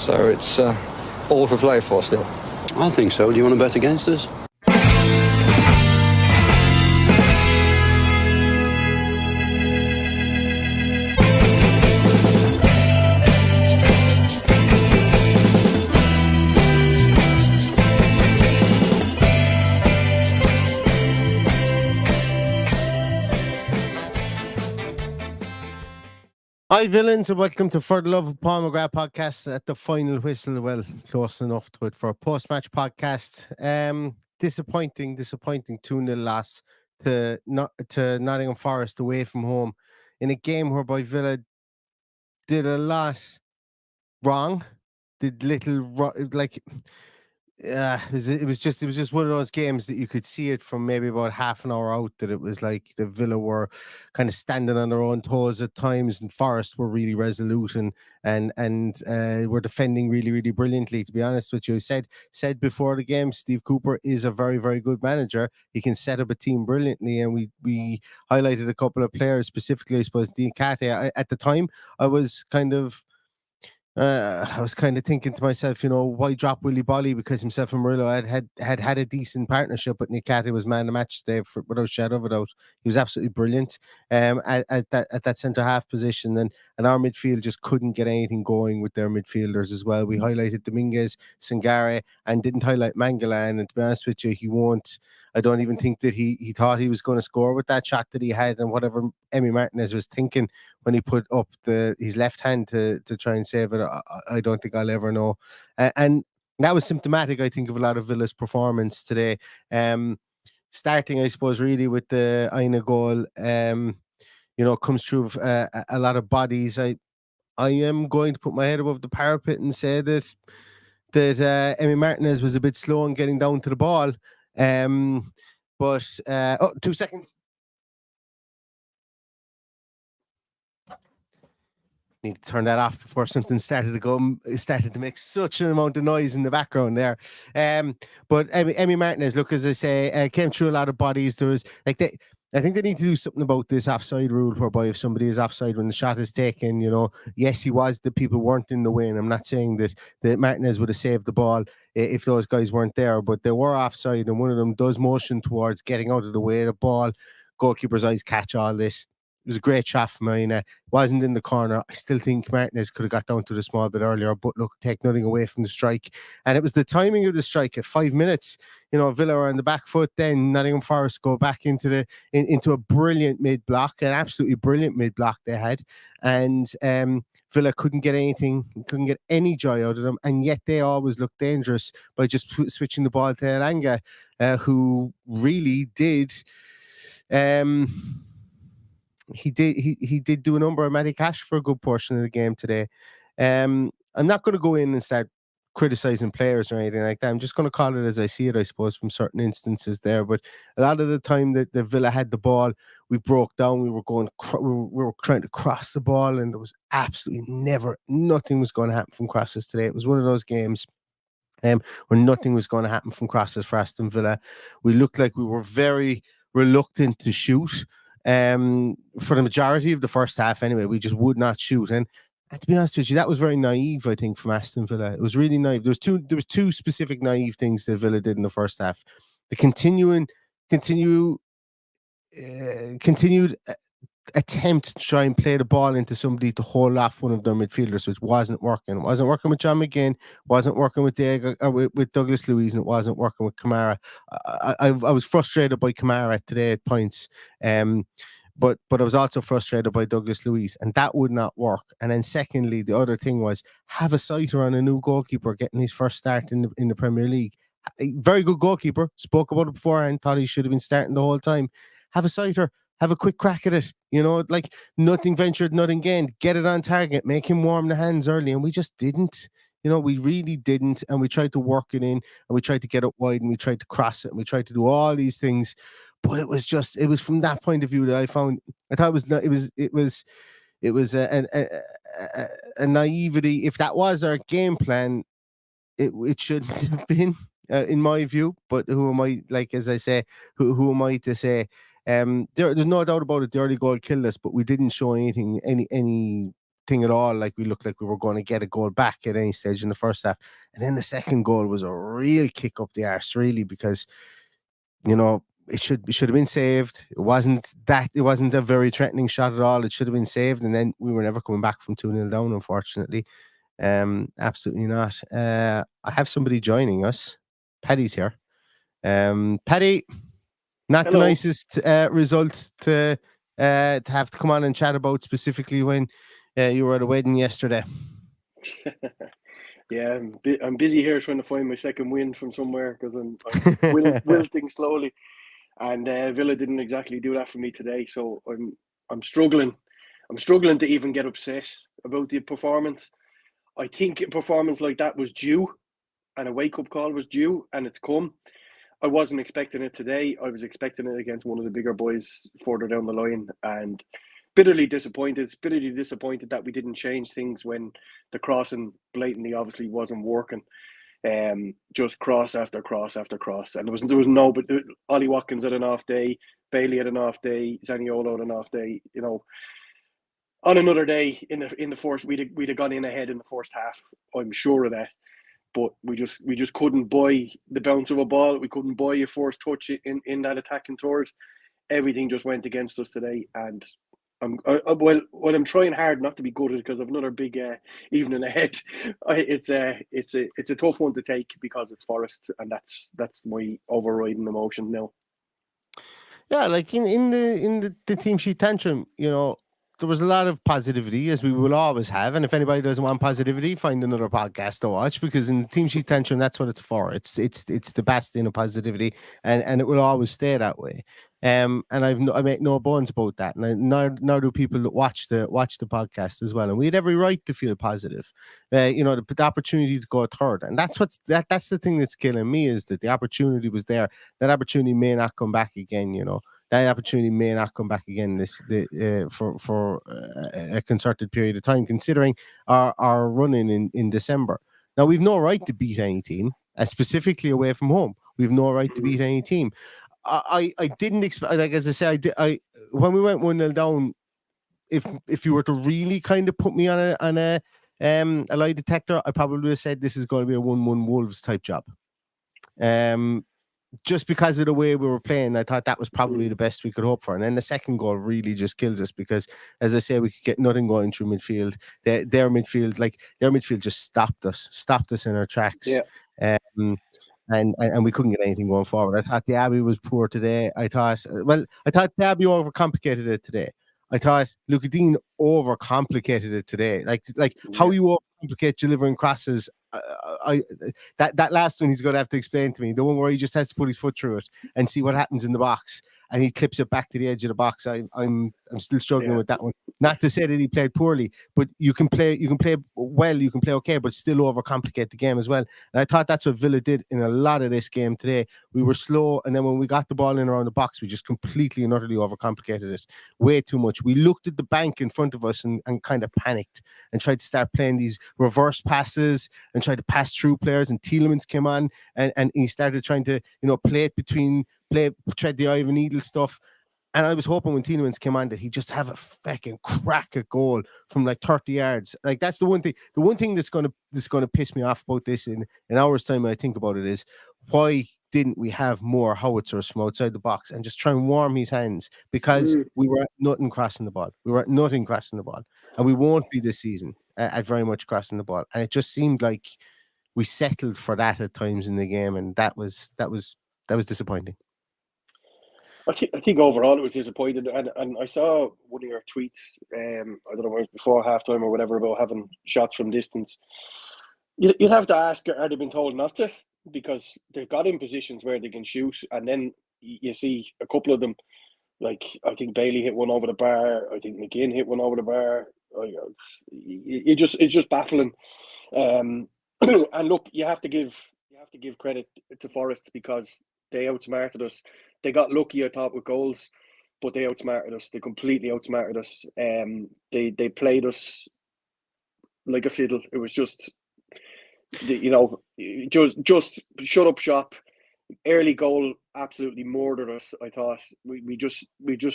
So it's all for play for still. I think so. Do you want to bet against us? Hi, villains, and welcome to For the Love of Paul McGrath podcast at the final whistle. Well, close enough to it for a post-match podcast. Disappointing 2-0 loss to Nottingham Forest away from home in a game whereby Villa did a lot wrong, did little it was just one of those games that you could see it from maybe about half an hour out, that it was like the Villa were kind of standing on their own toes at times, and Forest were really resolute and were defending really, really brilliantly. To be honest with you, said before the game, Steve Cooper is a very, very good manager. He can set up a team brilliantly, and we highlighted a couple of players specifically. I suppose Diakate. At the time, I was kind of thinking to myself, why drop Willy Bolly? Because himself and Murillo had a decent partnership, but Nikate was man of the match today without a shadow of a doubt. He was absolutely brilliant at that centre half position, and our midfield just couldn't get anything going with their midfielders as well. We highlighted Dominguez, Sangare, and didn't highlight Mangalan. And to be honest with you, he won't. I don't even think that he thought he was going to score with that shot that he had, and whatever Emi Martinez was thinking when he put up his left hand to try and save it, I don't think I'll ever know. And that was symptomatic, I think, of a lot of Villa's performance today. Starting, I suppose, really with the Aina goal, comes through a lot of bodies. I am going to put my head above the parapet and say that Emi Martinez was a bit slow in getting down to the ball. 2 seconds. Need to turn that off before something started to make such an amount of noise in the background there. But Emi Martinez, look, as I say, came through a lot of bodies. There was I think they need to do something about this offside rule, whereby if somebody is offside when the shot is taken, yes, he was, the people weren't in the way. And I'm not saying that Martinez would have saved the ball if those guys weren't there, but they were offside, and one of them does motion towards getting out of the way of the ball. Goalkeeper's eyes catch all this. It was a great shot from Aina. Wasn't in the corner. I still think Martinez could have got down to the small bit earlier, but look, take nothing away from the strike. And it was the timing of the strike at 5 minutes. Villa are on the back foot. Then Nottingham Forest go back into a brilliant mid block, an absolutely brilliant mid block they had, and Villa couldn't get any joy out of them, and yet they always looked dangerous by just switching the ball to Elanga, who really did. He did do a number of Matty Cash for a good portion of the game today. I'm not going to go in and start criticizing players or anything like that. I'm just going to call it as I see it, I suppose, from certain instances there. But a lot of the time that the Villa had the ball, we broke down. We were trying to cross the ball, and there was absolutely nothing was going to happen from crosses today. It was one of those games where nothing was going to happen from crosses for Aston Villa. We looked like we were very reluctant to shoot. For the majority of the first half anyway, we just would not shoot, and to be honest with you, that was very naive, I think, from Aston Villa. It was really naive. There was two specific naive things that Villa did in the first half. The continued attempt to try and play the ball into somebody to hold off one of their midfielders, which wasn't working. It wasn't working with John McGinn, wasn't working with Diego, with Douglas Luiz, and it wasn't working with Kamara. I was frustrated by Kamara today at points, but I was also frustrated by Douglas Luiz, and that would not work. And then secondly, the other thing was have a sighter on a new goalkeeper getting his first start in the Premier League. A very good goalkeeper, spoke about it beforehand, thought he should have been starting the whole time. Have a sighter. Have a quick crack at it, like nothing ventured, nothing gained. Get it on target, make him warm the hands early, and we just didn't. We really didn't, and we tried to work it in, and we tried to get it wide, and we tried to cross it, and we tried to do all these things, but it was from that point of view that I thought it was a naivety. If that was our game plan, it shouldn't have been, in my view. But who am I? Like, as I say, who am I to say? There's no doubt about it. The early goal killed us, but we didn't show any thing at all. Like we looked like we were going to get a goal back at any stage in the first half. And then the second goal was a real kick up the arse, really, because, you know, it should have been saved. It wasn't a very threatening shot at all. It should have been saved. And then we were never coming back from 2-0 down, unfortunately. Absolutely not. I have somebody joining us. Paddy's here. Paddy, not Hello. the nicest results to have to come on and chat about, specifically when you were at a wedding yesterday. Yeah, I'm busy here trying to find my second win from somewhere because I'm wilting slowly, and Villa didn't exactly do that for me today. So I'm struggling. I'm struggling to even get upset about the performance. I think a performance like that was due, and a wake-up call was due, and it's come. I wasn't expecting it today. I was expecting it against one of the bigger boys further down the line, and bitterly disappointed that we didn't change things when the crossing blatantly obviously wasn't working. Just cross after cross after cross, and there was no. But Ollie Watkins had an off day, Bailey had an off day, Zaniolo had an off day. You know, on another day in the first, we'd have gone in ahead in the first half. I'm sure of that. But we just couldn't buy the bounce of a ball. We couldn't buy a first touch in that attacking third. Everything just went against us today, and I'm trying hard not to be good at it because I've another big evening ahead. It's a tough one to take because it's Forest, and that's my overriding emotion now. Yeah, like in the team sheet tantrum, you know, there was a lot of positivity, as we will always have. And if anybody doesn't want positivity, find another podcast to watch, because in the team sheet tantrum, that's what it's for. It's the bastion of positivity, and it will always stay that way. And I make no bones about that. And now do people that watch the podcast as well. And we had every right to feel positive. You know, the opportunity to go third, and that's the thing that's killing me, is that the opportunity was there. That opportunity may not come back again. You know. That opportunity may not come back again for a concerted period of time, considering our running in December. Now, we've no right to beat any team, specifically away from home. We've no right to beat any team. I didn't expect, like, as I said, when we went 1-0 down, if you were to really kind of put me on a lie detector, I probably would have said this is going to be a 1-1 Wolves type job. Just because of the way we were playing, I thought that was probably the best we could hope for. And then the second goal really just kills us because, as I say, we could get nothing going through midfield. Their midfield just stopped us in our tracks. Yeah. And we couldn't get anything going forward. I thought the Abbey was poor today. I thought the Abbey overcomplicated it today. I thought Luca Dean overcomplicated it today. Like how you overcomplicate delivering crosses. That last one he's going to have to explain to me. The one where he just has to put his foot through it and see what happens in the box, and he clips it back to the edge of the box. I'm still struggling with that one. Not to say that he played poorly, but you can play well, you can play okay, but still overcomplicate the game as well. And I thought that's what Villa did in a lot of this game today. We were slow, and then when we got the ball in around the box, we just completely and utterly overcomplicated it way too much. We looked at the bank in front of us and kind of panicked and tried to start playing these reverse passes and tried to pass through players. And Tielemans came on and he started trying to, you know, tread the eye of a needle stuff. And I was hoping when Tielemans came on that he'd just have a fucking crack at goal from like 30 yards. Like, that's the one thing. The one thing that's gonna piss me off about this in an hour's time when I think about it is, why didn't we have more howitzers from outside the box and just try and warm his hands? Because we were at nothing crossing the ball. And we won't be this season at very much crossing the ball. And it just seemed like we settled for that at times in the game, and that was disappointing. I think overall it was disappointing, and I saw one of your tweets. I don't know, it was before halftime or whatever, about having shots from distance. You'd have to ask, are they been told not to? Because they've got in positions where they can shoot, and then you see a couple of them. Like, I think Bailey hit one over the bar. I think McGinn hit one over the bar. It's just baffling. And look, you have to give credit to Forest because they outsmarted us. They got lucky, I thought, with goals, but they outsmarted us. They completely outsmarted us. They played us like a fiddle. It was just, just shut up shop. Early goal absolutely murdered us. I thought we just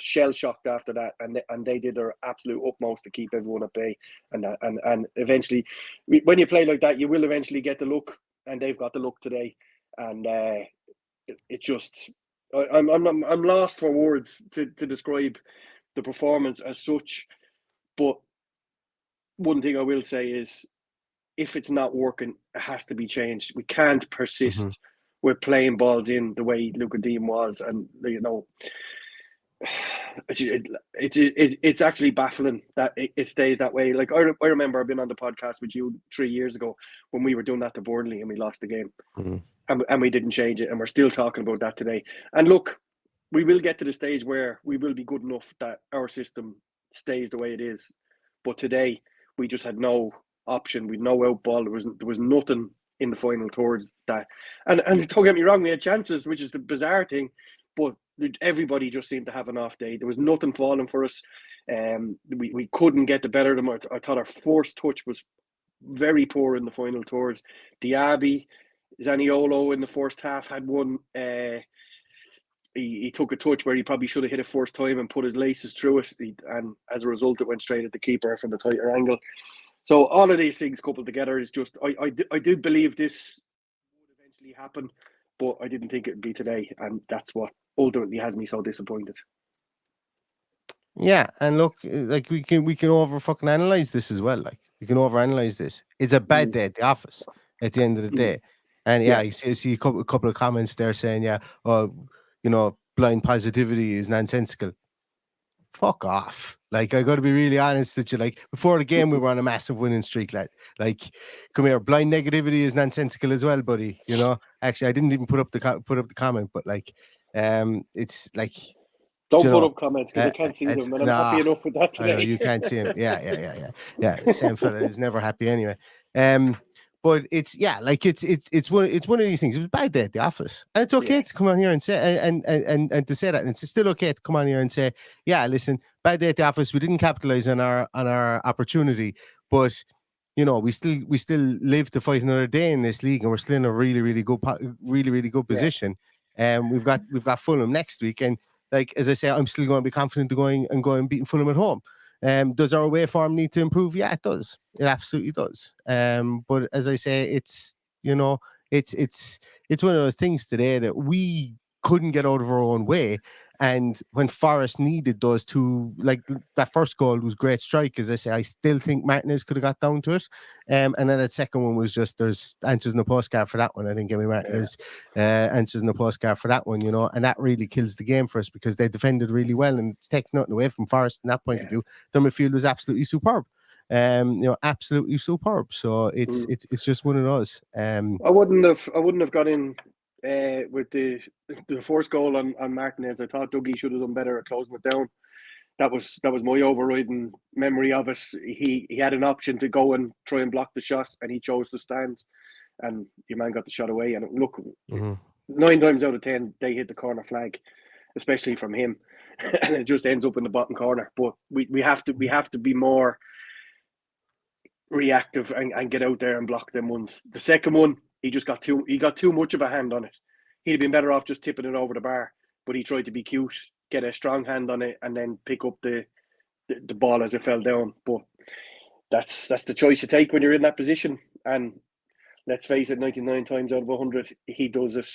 shell shocked after that, and they did their absolute utmost to keep everyone at bay, and eventually, when you play like that, you will eventually get the look, and they've got the look today, and it's just I'm lost for words to describe the performance as such, but one thing I will say is, if it's not working, it has to be changed. We can't persist with playing balls in the way Luca Dean was, and it's actually baffling that it stays that way. Like I remember I've been on the podcast with you 3 years ago when we were doing that to Burnley and we lost the game, and we didn't change it, and we're still talking about that today. And look, we will get to the stage where we will be good enough that our system stays the way it is, but today we just had no option. We'd no out ball. There was nothing in the final towards that. And don't get me wrong, we had chances, which is the bizarre thing, but everybody just seemed to have an off day. There was nothing falling for us. We couldn't get the better of them. I thought our forced touch was very poor in the final towards. Diaby, Zaniolo in the first half had one. He took a touch where he probably should have hit it first time and put his laces through it, and as a result, it went straight at the keeper from the tighter angle. So all of these things coupled together is just, I do believe this would eventually happen, but I didn't think it would be today, and that's what ultimately has me so disappointed. Yeah, and look, like we can over fucking analyze this as well. Like we can over analyze this. It's a bad day at the office at the end of the day. And yeah, you see a couple of comments there saying, yeah, blind positivity is nonsensical. Fuck off. Like, I got to be really honest with you. Like, before the game, we were on a massive winning streak. Like, come here, blind negativity is nonsensical as well, buddy. Actually, I didn't even put up the comment, but like, it's like, don't put up comments because I can't see them, and I'm happy enough with that today. I know you can't see him. Yeah. Same fella is never happy anyway. But it's one of these things. It was a bad day at the office, and it's okay to come on here and say and to say that, and it's still okay to come on here and say, yeah, listen, bad day at the office. We didn't capitalize on our opportunity, but we still live to fight another day in this league, and we're still in a really good position. We've got Fulham next week, and like as I say, I'm still going to be confident of going and beating Fulham at home. Does our away form need to improve? Yeah, it does. It absolutely does. But as I say, it's it's one of those things today that we couldn't get out of our own way. And when Forest needed those two, like that first goal was great strike, as I say, I still think Martinez could have got down to it. And then that second one was just, there's answers in the postcard for that one. I think Emmy Martinez answers in the postcard for that one, and that really kills the game for us because they defended really well, and it's taking nothing away from Forest in that point of view. Their midfield was absolutely superb. Absolutely superb. So it's just one of those. I wouldn't have got in with the first goal on Martinez. I thought Dougie should have done better at closing it down. That was my overriding memory of it. He had an option to go and try and block the shot, and he chose to stand, and your man got the shot away. And look, 9 times out of 10 they hit the corner flag, especially from him, and it just ends up in the bottom corner. But we have to be more reactive and get out there and block them ones. The second one, he got too much of a hand on it. He'd have been better off just tipping it over the bar, but he tried to be cute, get a strong hand on it, and then pick up the ball as it fell down. But that's the choice you take when you're in that position. And let's face it, 99 times out of 100, he does it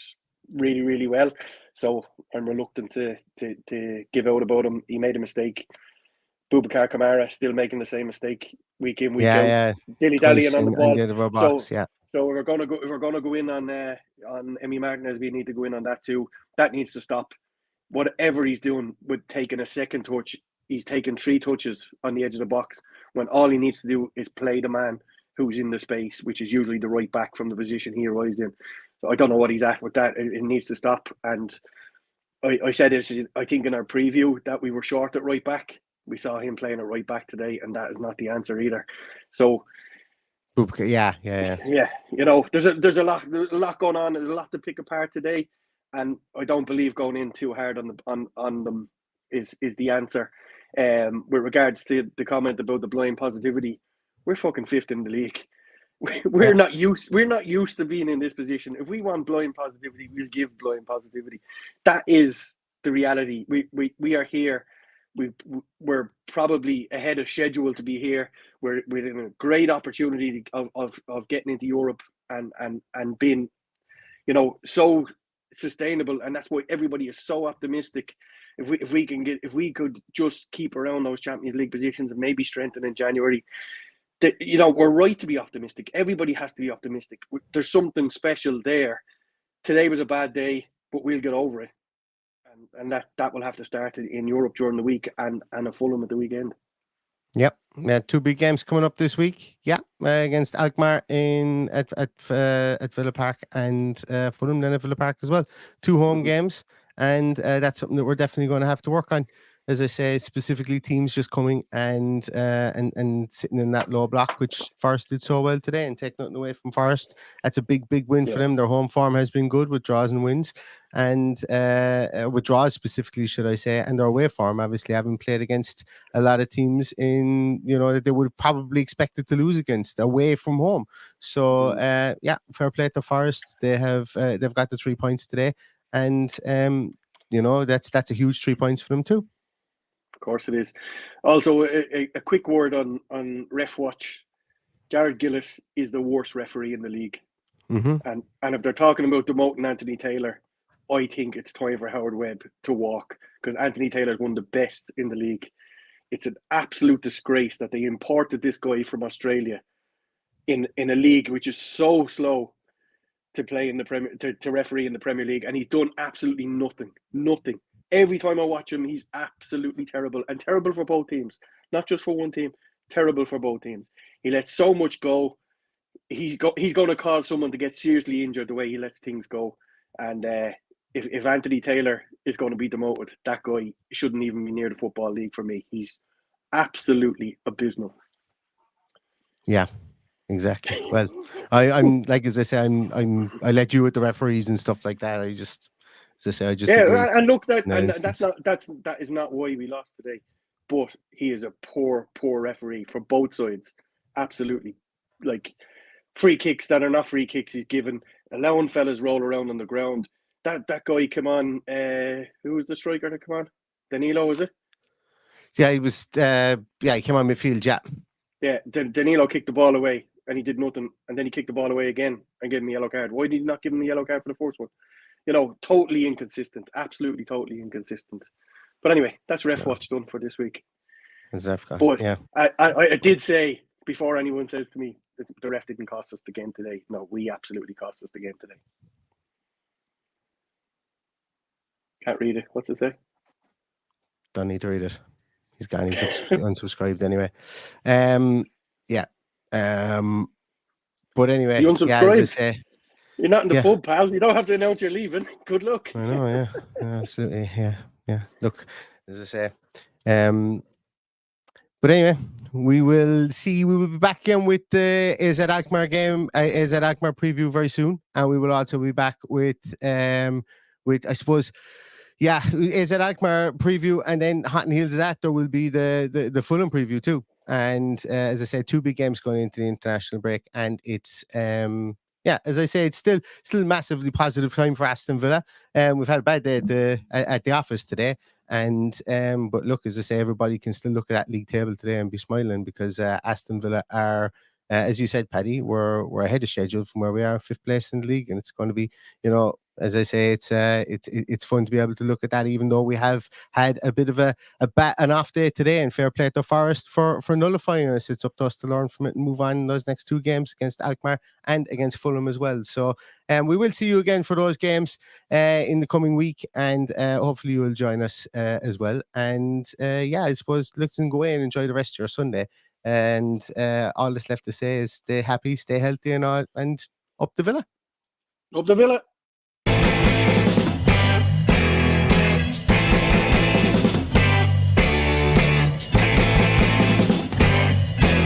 really, really well. So I'm reluctant to give out about him. He made a mistake. Boubacar Kamara still making the same mistake week in, week out. Dilly-dallying on the ball. So if we're going to go in on Emmy Martinez, we need to go in on that too. That needs to stop. Whatever he's doing with taking a second touch, he's taking 3 touches on the edge of the box when all he needs to do is play the man who's in the space, which is usually the right back from the position he arrives in. So I don't know what he's at with that. It needs to stop. And I said it, I think in our preview, that we were short at right back. We saw him playing at right back today, and that is not the answer either. So, yeah. There's a lot going on. There's a lot to pick apart today, and I don't believe going in too hard on them is the answer. With regards to the comment about the blind positivity, we're fucking 5th in the league. we're not used to being in this position. If we want blind positivity, we'll give blind positivity. That is the reality. We are here. We're probably ahead of schedule to be here. We're in a great opportunity of getting into Europe and being, so sustainable. And that's why everybody is so optimistic. If we could just keep around those Champions League positions and maybe strengthen in January. We're right to be optimistic. Everybody has to be optimistic. There's something special there. Today was a bad day, but we'll get over it. And that will have to start in Europe during the week and a Fulham at the weekend. Yep, 2 big games coming up this week. Yeah, against Alkmaar at Villa Park and Fulham then at Villa Park as well. 2 home games, and that's something that we're definitely going to have to work on. As I say, specifically teams just coming and sitting in that low block, which Forest did so well today, and take nothing away from Forest. That's a big win for them. Their home form has been good with draws and wins, and with draws specifically, should I say, and their away form, obviously, having played against a lot of teams that they would have probably expected to lose against away from home. So fair play to Forest. They've got the 3 points today, and that's a huge 3 points for them too. Of course it is. Also, a quick word on Ref Watch. Jared Gillett is the worst referee in the league. Mm-hmm. And if they're talking about demoting Anthony Taylor, I think it's time for Howard Webb to walk, because Anthony Taylor is one of the best in the league. It's an absolute disgrace that they imported this guy from Australia in a league which is so slow to play in the Premier to referee in the Premier League, and he's done absolutely nothing. Every time I watch him, he's absolutely terrible, and terrible for both teams, not just for one team. Terrible for both teams. He lets so much go. He's going to cause someone to get seriously injured the way he lets things go. And if Anthony Taylor is going to be demoted, that guy shouldn't even be near the Football League for me. He's absolutely abysmal. Yeah. Exactly. Well, I'm like, as I say, I let you with the referees and stuff like that. I just agree. And look, that is not why we lost today. But he is a poor referee for both sides. Absolutely, like free kicks that are not free kicks he's given, allowing fellas roll around on the ground. That guy come on. Who was the striker that come on? Danilo, was it? Yeah, he was. He came on midfield. Yeah, Danilo kicked the ball away. And he did nothing, and then he kicked the ball away again and gave him a yellow card. Why did he not give him the yellow card for the first one? Totally inconsistent. Absolutely, totally inconsistent. But anyway, that's Ref Watch done for this week. But yeah. I did say, before anyone says to me that the ref didn't cost us the game today, no, we absolutely cost us the game today. Can't read it. What's it say? Don't need to read it. He's gone. He's unsubscribed anyway. Yeah. But anyway, you unsubscribed? As I say, you're not in the pub, pal. You don't have to announce you're leaving. Good luck. I know, yeah, absolutely, yeah. Look, as I say, but anyway, we will be back again with the AZ Alkmaar game, AZ Alkmaar preview very soon, and we will also be back with I suppose. Yeah, AZ Alkmaar preview, and then hot and heels of that, there will be the Fulham preview too. And as I said, 2 big games going into the international break, and it's as I say, it's still massively positive time for Aston Villa. We've had a bad day at the office today, and but look, as I say, everybody can still look at that league table today and be smiling, because Aston Villa are, as you said, Paddy, we're ahead of schedule from where we are, 5th place in the league, and it's going to be, as I say, it's fun to be able to look at that, even though we have had a bit of an off day today, and fair play to Forest for nullifying us. It's up to us to learn from it and move on in those next 2 games against Alkmaar and against Fulham as well. So we will see you again for those games in the coming week, and hopefully you will join us as well. And I suppose let's go away and enjoy the rest of your Sunday. And all that's left to say is stay happy, stay healthy, and up the Villa. Up the Villa.